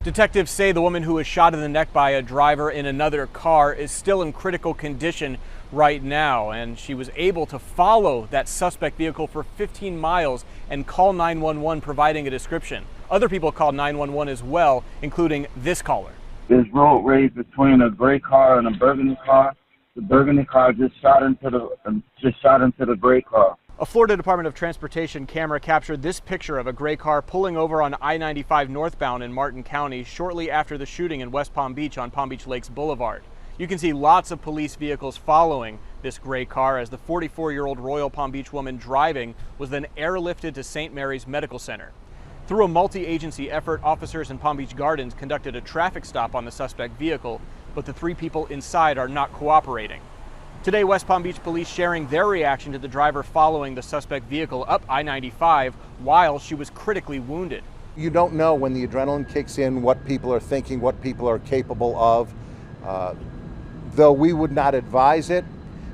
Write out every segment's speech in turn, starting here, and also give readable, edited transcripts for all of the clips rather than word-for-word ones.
Detectives say the woman who was shot in the neck by a driver in another car is still in critical condition right now, and she was able to follow that suspect vehicle for 15 miles and call 911, providing a description. Other people called 911 as well, including this caller. There's road rage between a gray car and a burgundy car. The burgundy car just shot into the gray car. A Florida Department of Transportation camera captured this picture of a gray car pulling over on I-95 northbound in Martin County shortly after the shooting in West Palm Beach on Palm Beach Lakes Boulevard. You can see lots of police vehicles following this gray car as the 44-year-old Royal Palm Beach woman driving was then airlifted to St. Mary's Medical Center. Through a multi-agency effort, officers in Palm Beach Gardens conducted a traffic stop on the suspect vehicle, but the 3 people inside are not cooperating. Today, West Palm Beach police sharing their reaction to the driver following the suspect vehicle up I-95 while she was critically wounded. You don't know when the adrenaline kicks in, what people are thinking, what people are capable of. Though we would not advise it,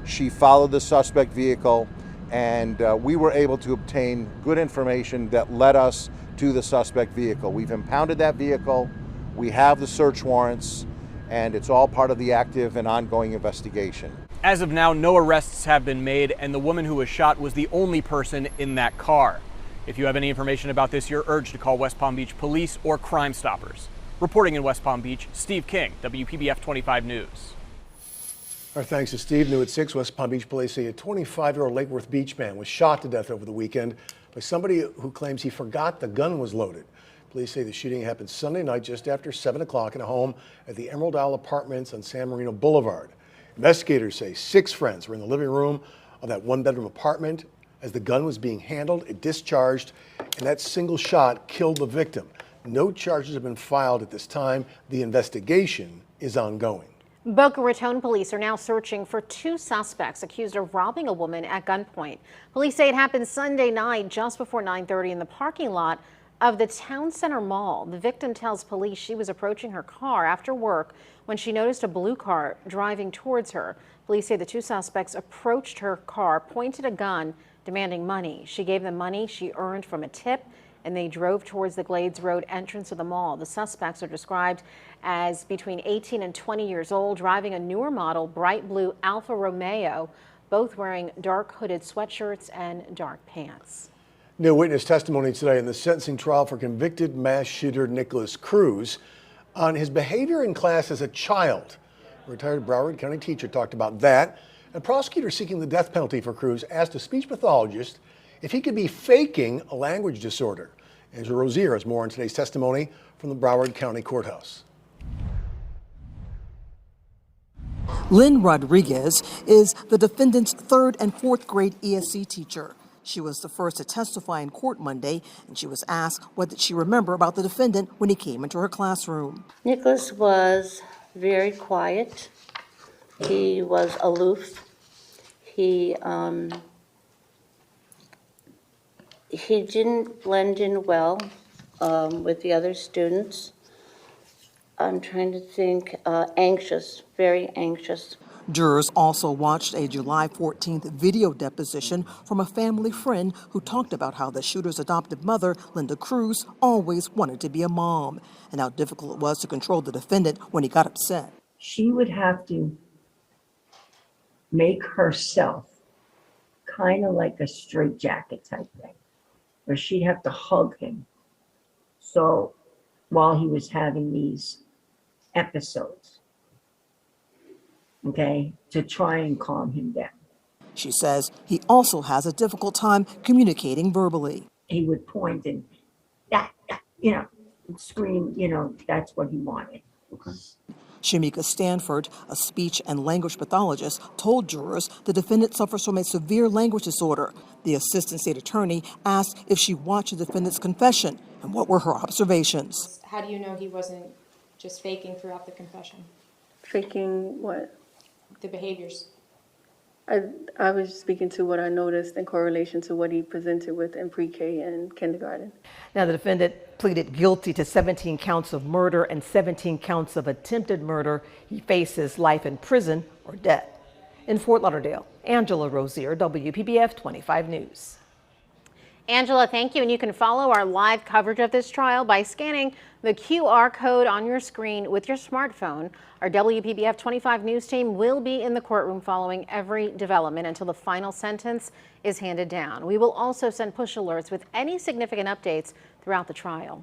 she followed the suspect vehicle, and we were able to obtain good information that led us to the suspect vehicle. We've impounded that vehicle, we have the search warrants, and it's all part of the active and ongoing investigation. As of now, no arrests have been made, and the woman who was shot was the only person in that car. If you have any information about this, you're urged to call West Palm Beach Police or Crime Stoppers. Reporting in West Palm Beach, Steve King, WPBF 25 News. Our thanks to Steve. New at 6, West Palm Beach police say a 25-year-old Lake Worth Beach man was shot to death over the weekend by somebody who claims he forgot the gun was loaded. Police say the shooting happened Sunday night just after 7 o'clock in a home at the Emerald Isle Apartments on San Marino Boulevard. Investigators say 6 friends were in the living room of that one-bedroom apartment. As the gun was being handled, it discharged, and that single shot killed the victim. No charges have been filed at this time. The investigation is ongoing. Boca Raton police are now searching for 2 suspects accused of robbing a woman at gunpoint. Police say it happened Sunday night just before 9:30 in the parking lot of the Town Center Mall. The victim tells police she was approaching her car after work when she noticed a blue car driving towards her. Police say the 2 suspects approached her car, pointed a gun, demanding money. She gave them money she earned from a tip, and they drove towards the Glades Road entrance of the mall. The suspects are described as between 18 and 20 years old, driving a newer model bright blue Alfa Romeo, both wearing dark hooded sweatshirts and dark pants. New witness testimony today in the sentencing trial for convicted mass shooter Nikolas Cruz on his behavior in class as a child. A retired Broward County teacher talked about that. A prosecutor seeking the death penalty for Cruz asked a speech pathologist if he could be faking a language disorder. Angela Rozier has more on today's testimony from the Broward County Courthouse. Lynn Rodriguez is the defendant's 3rd and 4th grade ESC teacher. She was the first to testify in court Monday, and she was asked what did she remember about the defendant when he came into her classroom. Nikolas was very quiet. He was aloof. He didn't blend in well with the other students. I'm trying to think, anxious, very anxious. Jurors also watched a July 14th video deposition from a family friend who talked about how the shooter's adoptive mother, Linda Cruz, always wanted to be a mom and how difficult it was to control the defendant when he got upset. She would have to make herself kind of like a straitjacket type thing, where she'd have to hug him. So while he was having these episodes, okay, to try and calm him down. She says he also has a difficult time communicating verbally. He would point and that scream, that's what he wanted. Okay. Shamika Stanford, a speech and language pathologist, told jurors the defendant suffers from a severe language disorder. The assistant state attorney asked if she watched the defendant's confession and what were her observations. How do you know he wasn't just faking throughout the confession? Faking what? The behaviors. I was speaking to what I noticed in correlation to what he presented with in pre-K and kindergarten. Now, the defendant pleaded guilty to 17 counts of murder and 17 counts of attempted murder. He faces life in prison or death. In Fort Lauderdale, Angela Rozier, WPBF 25 News. Angela, thank you. And you can follow our live coverage of this trial by scanning the QR code on your screen with your smartphone. Our WPBF 25 news team will be in the courtroom following every development until the final sentence is handed down. We will also send push alerts with any significant updates throughout the trial.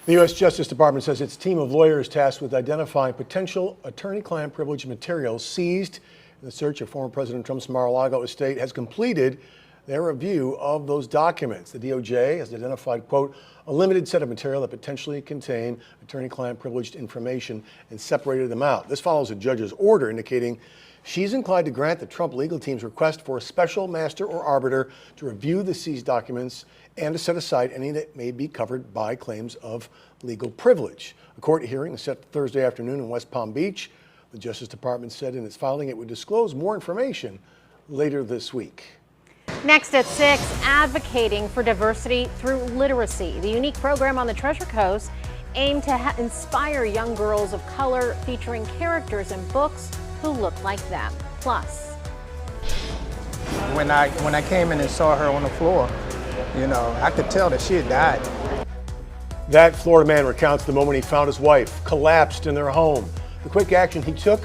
The U.S. Justice Department says its team of lawyers tasked with identifying potential attorney-client privilege materials seized in the search of former President Trump's Mar-a-Lago estate has completed their review of those documents. The DOJ has identified, quote, a limited set of material that potentially contain attorney-client privileged information and separated them out. This follows a judge's order indicating she's inclined to grant the Trump legal team's request for a special master or arbiter to review the seized documents and to set aside any that may be covered by claims of legal privilege. A court hearing is set Thursday afternoon in West Palm Beach. The Justice Department said in its filing it would disclose more information later this week. Next at 6, advocating for diversity through literacy. The unique program on the Treasure Coast aimed to inspire young girls of color, featuring characters in books who look like them. Plus, when I came in and saw her on the floor, you know, I could tell that she had died. That Florida man recounts the moment he found his wife collapsed in their home. The quick action he took,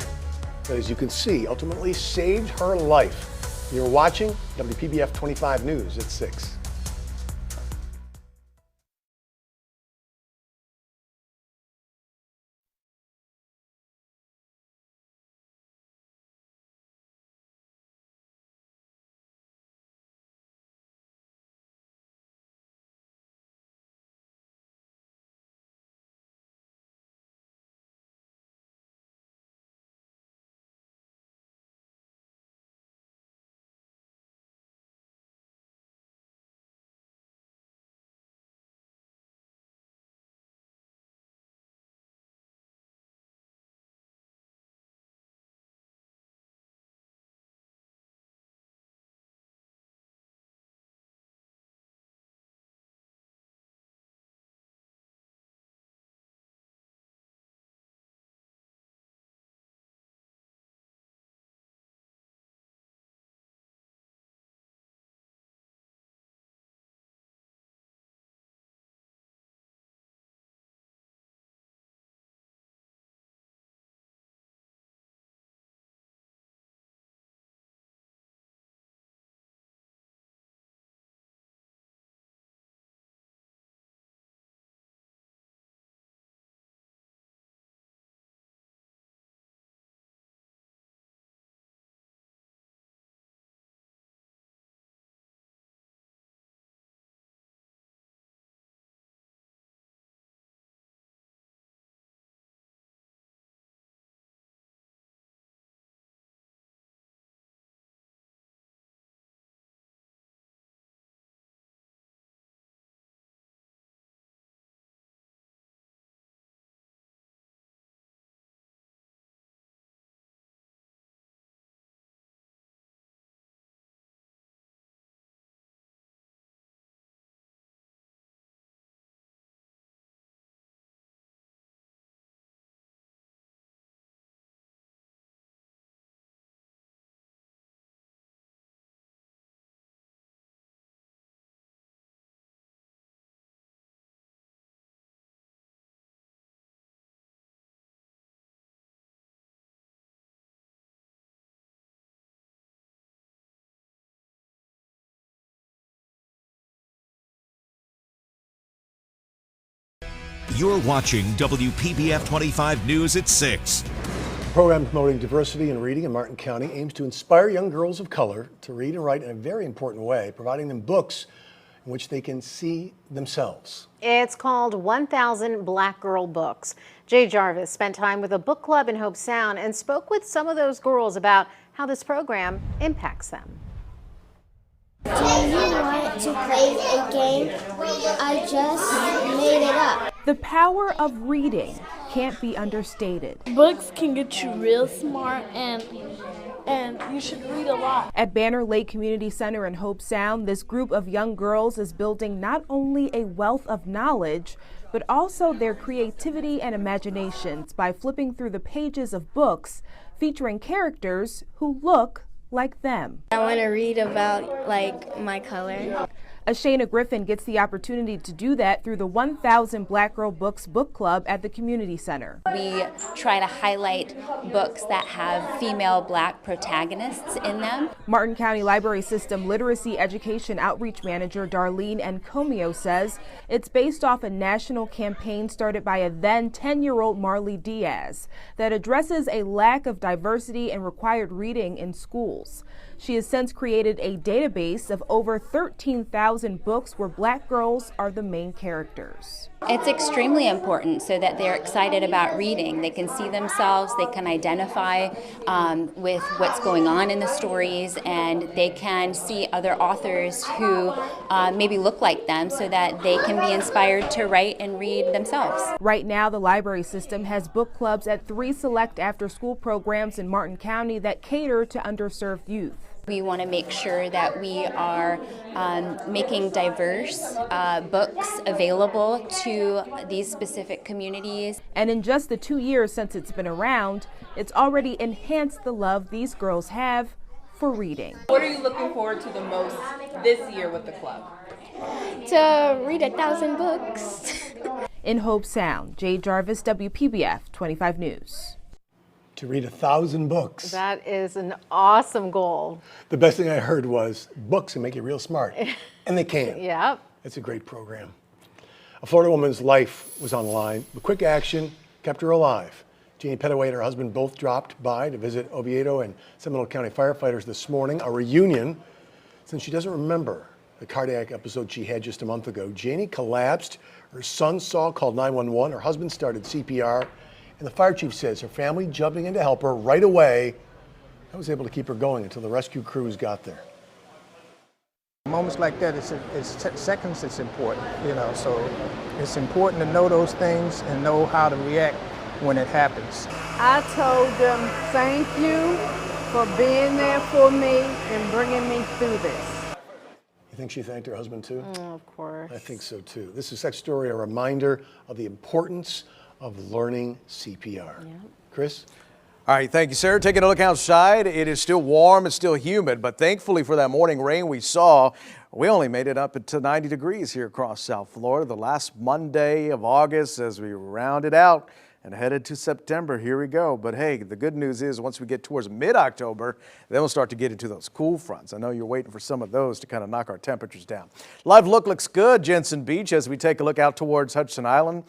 that as you can see, ultimately saved her life. You're watching WPBF 25 News at 6. You're watching WPBF 25 News at 6. The program promoting diversity in reading in Martin County aims to inspire young girls of color to read and write in a very important way, providing them books in which they can see themselves. it's called 1000 Black Girl Books. Jay Jarvis spent time with a book club in Hobe Sound and spoke with some of those girls about how this program impacts them. Do you want to play a game? I just made it up. The power of reading can't be understated. Books can get you real smart and you should read a lot. At Banner Lake Community Center in Hobe Sound, this group of young girls is building not only a wealth of knowledge, but also their creativity and imaginations by flipping through the pages of books featuring characters who look like them. I want to read about my color. Ashana Griffin gets the opportunity to do that through the 1000 Black Girl Books book club at the community center. We try to highlight books that have female Black protagonists in them. Martin County Library System Literacy Education Outreach Manager Darlene Encomio says it's based off a national campaign started by a then 10-year-old Marley Diaz that addresses a lack of diversity and required reading in schools. She has since created a database of over 13,000 books where Black girls are the main characters. It's extremely important so that they're excited about reading. They can see themselves, they can identify with what's going on in the stories, and they can see other authors who maybe look like them so that they can be inspired to write and read themselves. Right now, the library system has book clubs at 3 select after-school programs in Martin County that cater to underserved youth. We want to make sure that we are making diverse books available to these specific communities. And in just the 2 years since it's been around, it's already enhanced the love these girls have for reading. What are you looking forward to the most this year with the club? To read 1,000 books. In Hope Sound, Jade Jarvis, WPBF 25 News. To read 1,000 books. That is an awesome goal. The best thing I heard was books can make you real smart. And they can. Yep. It's a great program. A Florida woman's life was on the line, but quick action kept her alive. Jeannie Pettaway and her husband both dropped by to visit Oviedo and Seminole County firefighters this morning, a reunion, since she doesn't remember the cardiac episode she had just a month ago. Jeannie collapsed. Her son Saul called 911. Her husband started CPR. And the fire chief says her family jumping in to help her right away. I was able to keep her going until the rescue crews got there. Moments like that, it's seconds, it's important, so it's important to know those things and know how to react when it happens. I told them thank you for being there for me and bringing me through this. You think she thanked her husband too? Of course. I think so too. This is Sex Story, a reminder of the importance of learning CPR. Yeah. Chris? All right, thank you, Sarah. Taking a look outside, it is still warm, it's still humid, but thankfully for that morning rain we saw, we only made it up to 90 degrees here across South Florida. The last Monday of August as we rounded out and headed to September. Here we go. But hey, the good news is once we get towards mid-October, then we'll start to get into those cool fronts. I know you're waiting for some of those to kind of knock our temperatures down. Live look looks good, Jensen Beach, as we take a look out towards Hudson Island.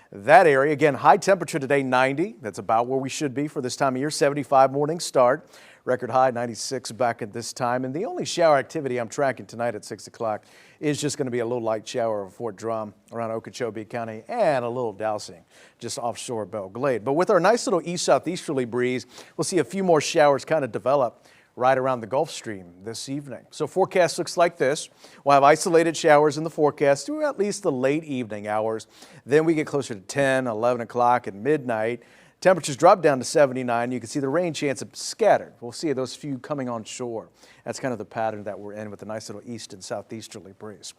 That area, again, high temperature today, 90. That's about where we should be for this time of year. 75 morning start. Record high, 96 back at this time. And the only shower activity I'm tracking tonight at 6 o'clock is just going to be a little light shower over Fort Drum around Okeechobee County and a little dousing just offshore Belle Glade. But with our nice little east-southeasterly breeze, we'll see a few more showers kind of develop right around the Gulf Stream this evening. So forecast looks like this. We'll have isolated showers in the forecast through at least the late evening hours. Then we get closer to 10, 11 o'clock and midnight. Temperatures drop down to 79. You can see the rain chance of scattered. We'll see those few coming on shore. That's kind of the pattern that we're in with a nice little east and southeasterly breeze.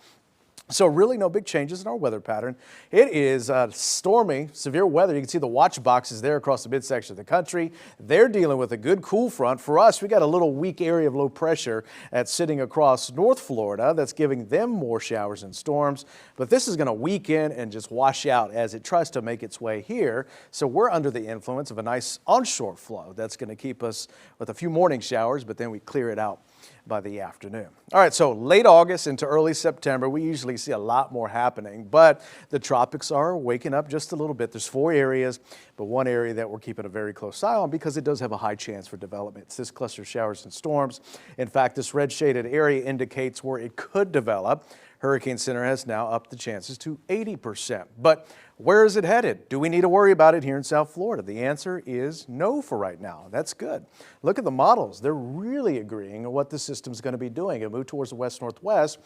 So really no big changes in our weather pattern. It is stormy, severe weather. You can see the watch boxes there across the midsection of the country. They're dealing with a good cool front. For us, we got a little weak area of low pressure that's sitting across North Florida that's giving them more showers and storms. But this is going to weaken and just wash out as it tries to make its way here. So we're under the influence of a nice onshore flow that's going to keep us with a few morning showers, but then we clear it out by the afternoon. All right, so late August into early September, we usually see a lot more happening, but the tropics are waking up just a little bit. There's 4 areas, but one area that we're keeping a very close eye on because it does have a high chance for development. It's this cluster of showers and storms. In fact, this red shaded area indicates where it could develop. Hurricane Center has now upped the chances to 80%. But where is it headed? Do we need to worry about it here in South Florida? The answer is no for right now. That's good. Look at the models. They're really agreeing on what the system's going to be doing. It moved towards the west-northwest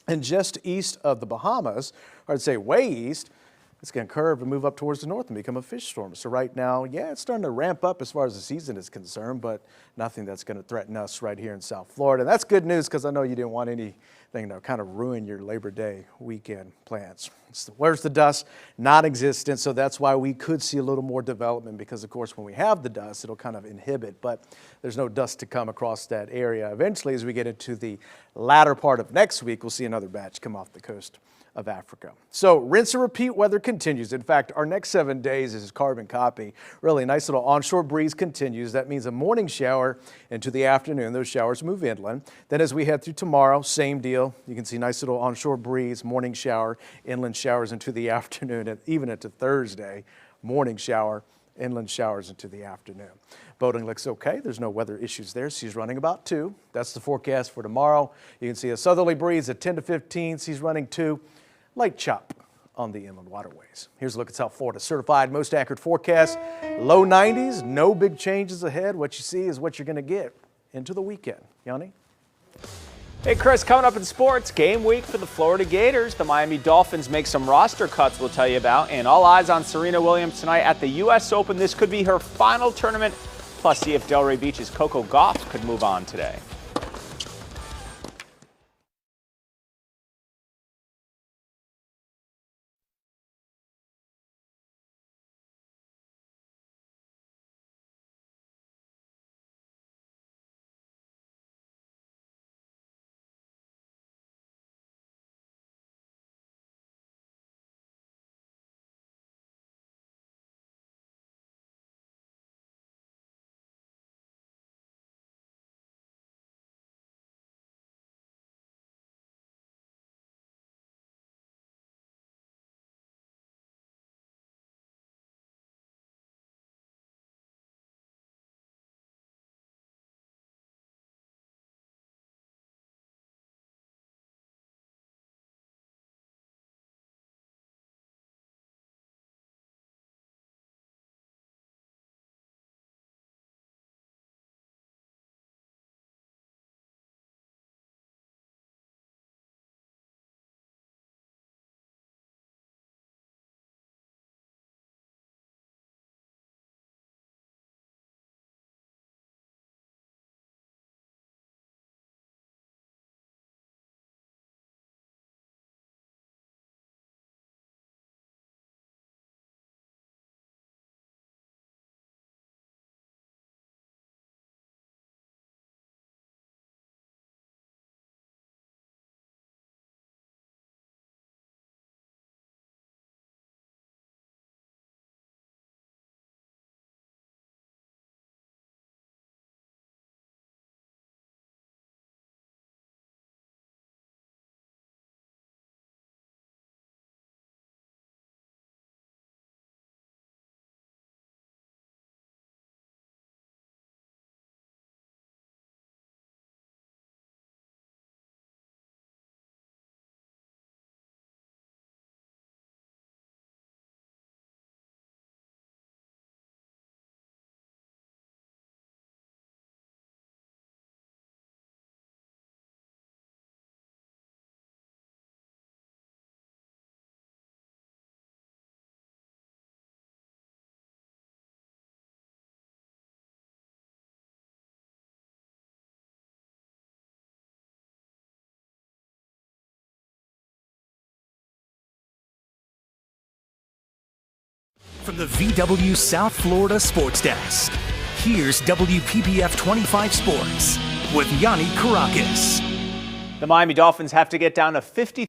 and just east of the Bahamas, or I'd say way east. it's going to curve and move up towards the north and become a fish storm. So right now, yeah, it's starting to ramp up as far as the season is concerned, but nothing that's going to threaten us right here in South Florida. And that's good news because I know you didn't want anything to kind of ruin your Labor Day weekend plans. Where's the dust? Non-existent, so that's why we could see a little more development because, of course, when we have the dust, it'll kind of inhibit, but there's no dust to come across that area. Eventually, as we get into the latter part of next week, we'll see another batch come off the coast of Africa. So rinse and repeat weather continues. In fact, our next 7 days is carbon copy. Really nice little onshore breeze continues. That means a morning shower into the afternoon. Those showers move inland. Then as we head through tomorrow, same deal. You can see nice little onshore breeze, morning shower, inland showers into the afternoon, and even into Thursday, morning shower, inland showers into the afternoon. Boating looks okay. There's no weather issues there. Seas running about 2. That's the forecast for tomorrow. You can see a southerly breeze at 10 to 15. Seas running 2. Light chop on the inland waterways. Here's a look at South Florida's certified most accurate forecast. Low 90s, no big changes ahead. What you see is what you're going to get into the weekend. Yanni? Hey Chris, coming up in sports, game week for the Florida Gators. The Miami Dolphins make some roster cuts we'll tell you about, and all eyes on Serena Williams tonight at the U.S. Open. This could be her final tournament. Plus, see if Delray Beach's Coco Gauff could move on today. From the VW South Florida Sports Desk, here's WPBF 25 Sports with Yanni Caracas. The Miami Dolphins have to get down to 50.